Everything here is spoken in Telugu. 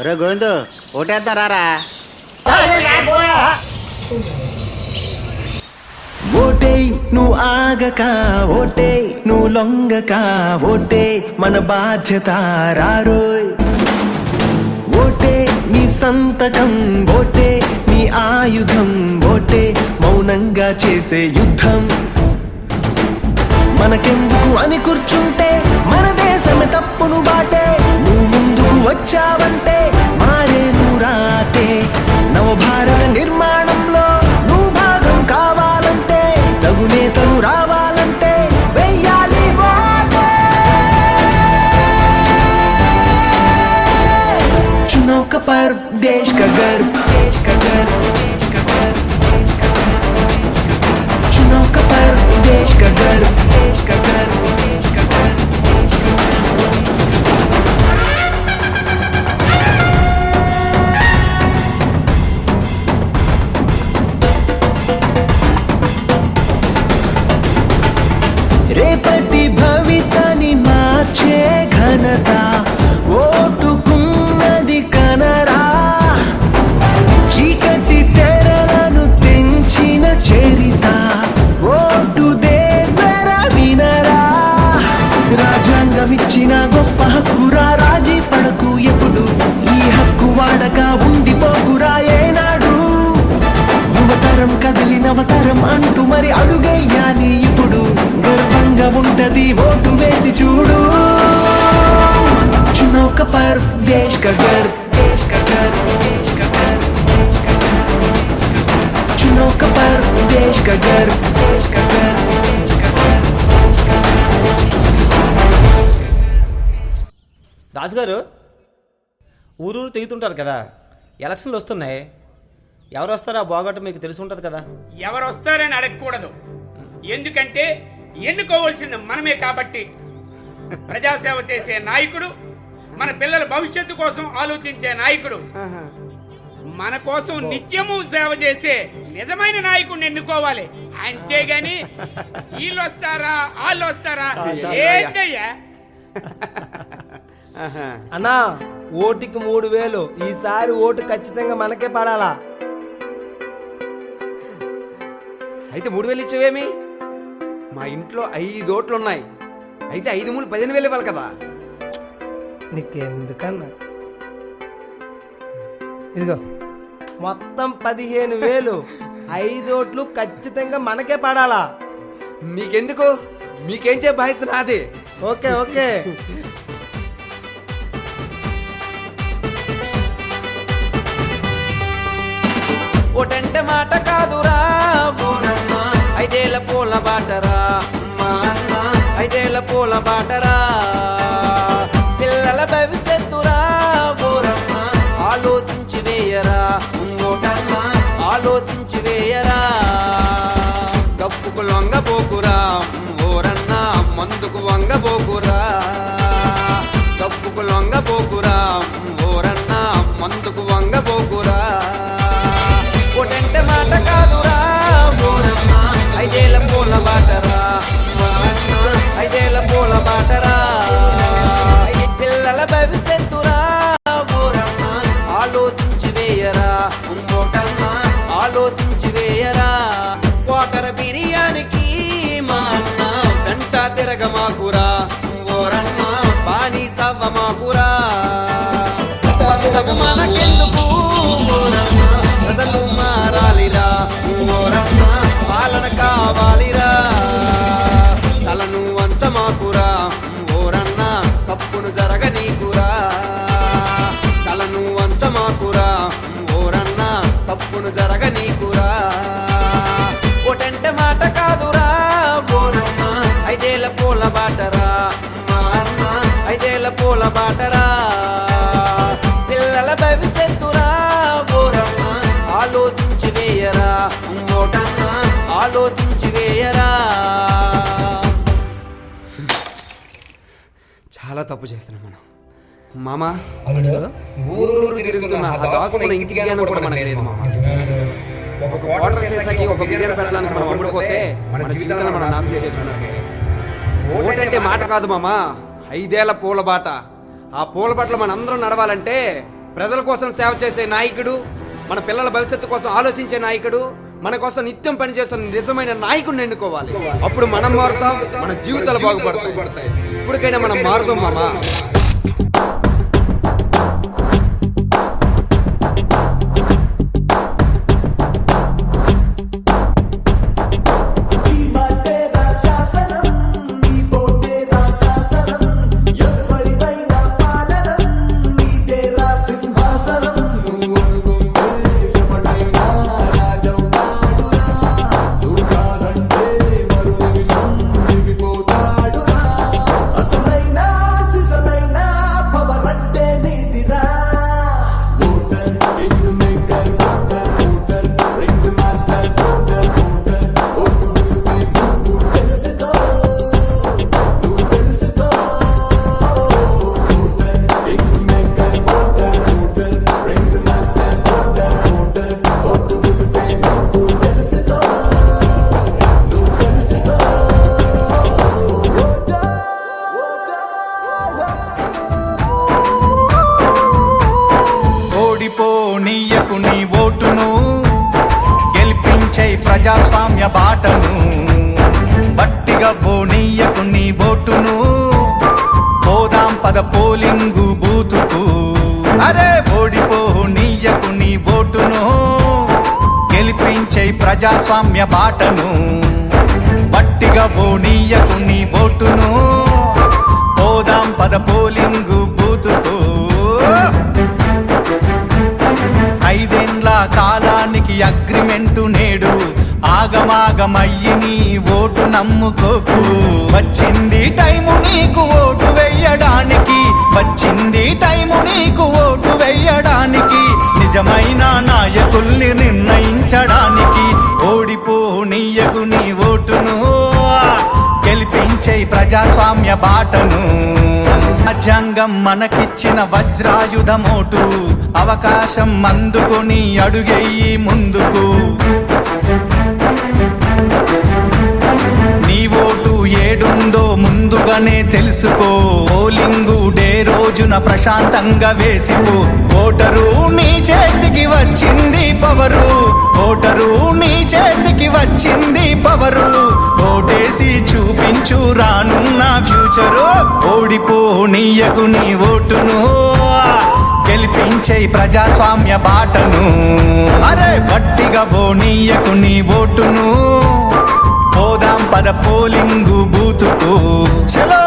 ఒరే గోవిందు ఓటేద్దాం రారా. ఓటేయ్ నువ్వు ఆగక, ఓటేయ్ నువ్వు లొంగక, ఓటే మన బాధ్యత రారోయ్. ఓటే నీ సంతకం, ఓటే నీ ఆయుధం, ఓటే మౌనంగా చేసే యుద్ధం. మనకెందుకు అని కూర్చుంటే మన దేశమే తప్పును బాటే. నువ్వు ముందుకు వచ్చావంటే మారే నువ్వు రాతే. నవభారత నిర్మాణంలో నువ్వు భాగం కావాలంటే, తగు నేతలు రావాలంటే వెయ్యాలి ఓటే. चुनाव का पर्व देश का गर्व, देश का गर्व, देश का गर्व, देश का गर्व. चुनाव का पर्व देश का गर्व, देश का गर्व, देश का गर्व, देश का गर्व. రేపటి భవితని మార్చే ఘనత ఓటుకున్నది కనరా. చీకటి తెరలను తెంచిన చరిత ఓటు దేశరా వినరా. రాజ్యాంగం ఇచ్చిన గొప్ప హక్కురా, రాజీ పడకు ఎప్పుడు. ఈ హక్కు వాడక ఉండిపోకురా ఏనాడు. యువతరం కదిలి నవతరం అంటూ మరి అడుగెయ్యాలి ఇప్పుడు. గర్వంగా ఉంటది ఓటు వేసి చూడు. चुनाव का पर्व देश का गर्व, देश का गर्व, देश का गर्व, देश का गर्व. चुनाव का पर्व देश का गर्व, देश का गर्व, देश का गर्व, देश का गर्व. దాసు గారు, ఊరూరు తిరుగుతుంటారు కదా, ఎలక్షన్లు వస్తున్నాయి. ఎవరు వస్తారో ఆ బాగోట మీకు తెలిసి ఉంటుంది కదా. ఎవరు వస్తారని అడగకూడదు, ఎందుకంటే ఎన్నుకోవాల్సింది మనమే కాబట్టి. ప్రజాసేవ చేసే నాయకుడు, మన పిల్లల భవిష్యత్తు కోసం ఆలోచించే నాయకుడు, మన కోసం నిత్యము సేవ చేసే నిజమైన నాయకుడిని ఎన్నుకోవాలి. అంతేగాని వీళ్ళు వస్తారా వాళ్ళు వస్తారా ఏంటయ్యా. అన్నా, ఓటుకి 3000. ఈసారి ఓటు ఖచ్చితంగా మనకే పడాలా. అయితే 3000 ఇచ్చేవేమి? మా ఇంట్లో 5 ఓట్లు ఉన్నాయి. అయితే 5 మూలు 15,000 ఇవ్వాలి కదా. నీకెందుకన్నా, ఇదిగో మొత్తం 15,000. 5 ఓట్లు ఖచ్చితంగా మనకే పడాలా. నీకెందుకు? మీకేం చే బాధ్యత నాది. Okay okay. ఓటంటే మాట కాదురా బోరమ్మ, 5 ఏళ్ల పూల బాటరా మా అన్న, 5 ఏళ్ల పూల బాటరా. పిల్లల భవిష్యత్తురా బోరమ్మ, ఆలోచించి వేయరా ఓటమ్మ, ఆలోచించి వేయరా. డబ్బుకు లొంగబోకురా ఓరన్న, మందుకు వంగబోకురా. డబ్బుకు లొంగబోకురా ఓరన్న, మందుకు వంగబోకురా. ఓటంటే మాట కాదురా బోరమ్మ, 5 ఏళ్ల పూల బాటరా మా అన్న, 5 ఏళ్ల పూల బాటరా. పిల్లల భవిష్యత్తురా బోరమ్మ, ఆలోచించి వేయరా ఓటమ్మ, ఆలోచించి వేయరా. కోటర బిర్యానికి మా అన్న, వెంట తిరగమాకురా ఓరమ్మ, బాని సవ్వమాకురా. మనకెందుకు ఓరమ్మ, ప్రజలు మారాలిరా ఓరమ్మ, పాలన కావాలిరా. తలను వంచమాకురా ఓరన్న, తప్పును జరగనీకురా. తలను వంచమాకురా ఓరన్న, తప్పును జరగనీకురా. ఓటంటే మాట కాదురా ఓరమ్మ, 5 ఏళ్ల పూల బాటరా మా అన్న, 5 ఏళ్ల పూల బాటరా. పిల్లల భవిష్యత్తురా ఓరమ్మ, ఆలోచించి వేయరా ఓటమ్మ, ఆలోచించి వేయరా. చాలా తప్పు చేస్తున్నాం మనం మామ. ఊరూరు తిరుగుతున్న ఆ దాసుకున్న ఇంటి జ్ఞానం కూడా మనకు లేదు మామ. ఒక వాటర్ సీసాకి ఒక బిర్యానీ పెట్టడానికి మనం అమ్ముడుపోతే మన జీవితాలను మనం నాశనం చేసుకున్నాం. ఓటంటే మాట కాదు మామ, 5 ఏళ్ల పూల బాట. ఆ పూల బాటలో మనందరం నడవాలంటే ప్రజల కోసం సేవ చేసే నాయకుడు, మన పిల్లల భవిష్యత్తు కోసం ఆలోచించే నాయకుడు, మన కోసం నిత్యం పనిచేస్తున్న నిజమైన నాయకుడిని ఎన్నుకోవాలి. అప్పుడు మనం మారుతాం, మన జీవితాలు బాగుపడతాయి. ఇప్పటికైనా మనం మారుదాం మామా. ఓడిపోనీయకు నీ ఓటును, గెలిపించే ప్రజాస్వామ్య బాటను. బట్టిగా పోనీయకు నీ ఓటును, పోదాం పద పోలింగు బూతుకు. అరే ఓడిపోనీయకు నీ ఓటును, గెలిపించే ప్రజాస్వామ్య బాటను. బట్టిగా పోనీయకు నీ ఓటును, పోదాం పద పోలింగు బూతుకు. 5 ఏండ్ల కాలానికి అగ్రిమెంటు నేడు, ఆగమాగమయ్యి నీ ఓటు నమ్ముకోకు. వచ్చింది టైము నీకు ఓటు వెయ్యడానికి, వచ్చింది టైము నీకు ఓటు వెయ్యడానికి. నిజమైన నాయకుల్ని నిర్ణయించడానికి. ఓడిపోనీయకు నీ ఓటును, గెలిపించే ప్రజాస్వామ్య బాటను. రాజ్యాంగం మనకిచ్చిన వజ్రాయుధమోటు, అవకాశం అందుకొని అడుగెయ్యి ముందుకు. నీ ఓటు ఏడుందో ముందుగానే తెలుసుకో. పోలింగు డే రోజున ప్రశాంతంగా వేసిపో. ఓటరు నీ చేతికి వచ్చింది పవరు, ఓటరు నీ చేతికి వచ్చింది పవరు. ఓటేసి చూపించు రానున్న ఫ్యూచరు. ఓడిపోనీయకు నీ ఓటును, గెలిపించే ప్రజాస్వామ్య బాటను. అరే గట్టిగా పోనీయకు నీ ఓటును, పోదాం పద పోలింగు బూతుకు. చలో.